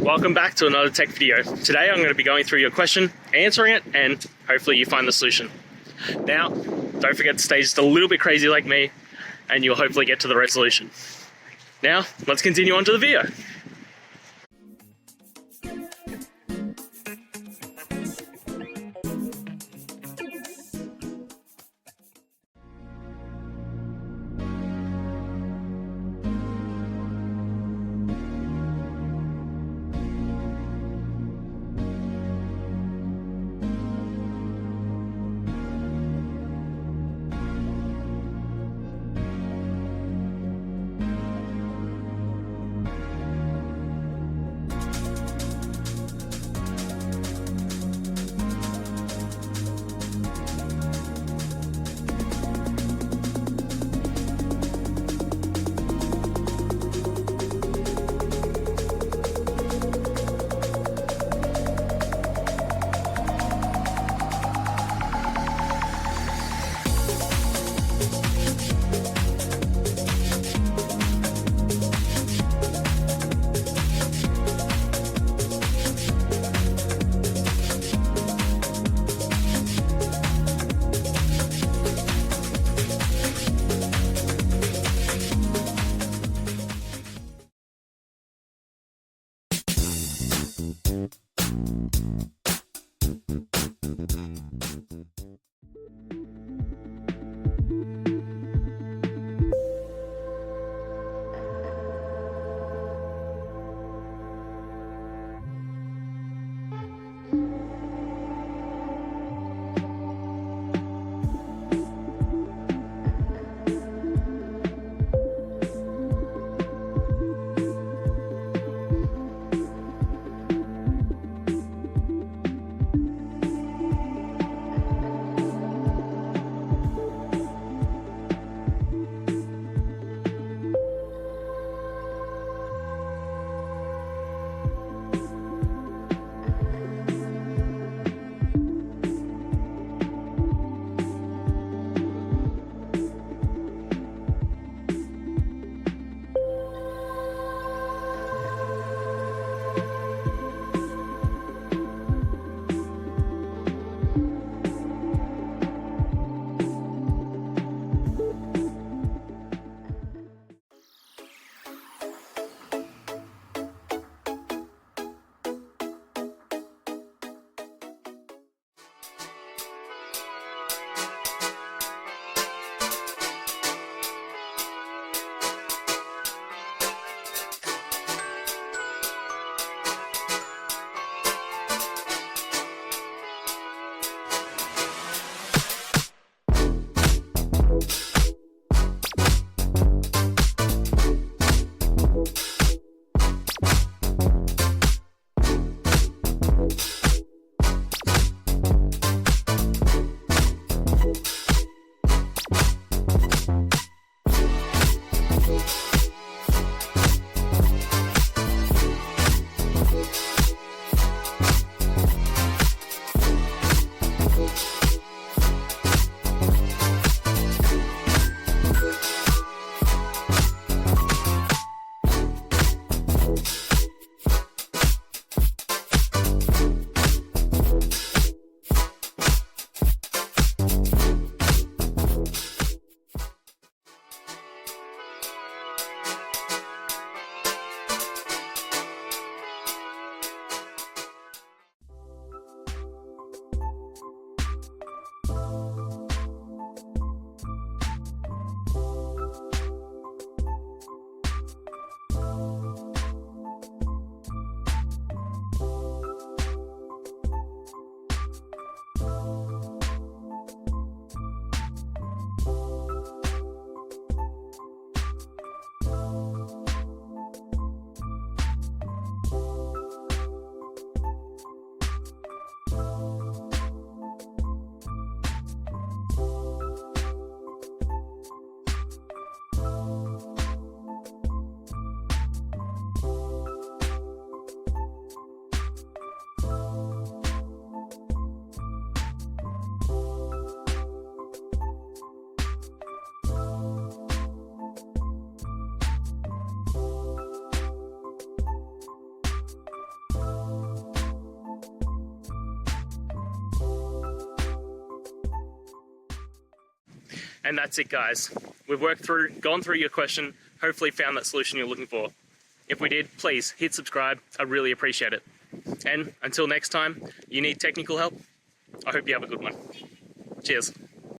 Welcome back to another tech video. Today I'm going to be going through your question, answering it, and hopefully you find the solution. Now, don't forget to stay just a little bit crazy like me, and you'll hopefully get to the resolution. Now, let's continue on to the video. And that's it, guys. We've gone through your question, hopefully found that solution you're looking for. If we did, please hit subscribe. I really appreciate it. And until next time, you need technical help, I hope you have a good one. Cheers.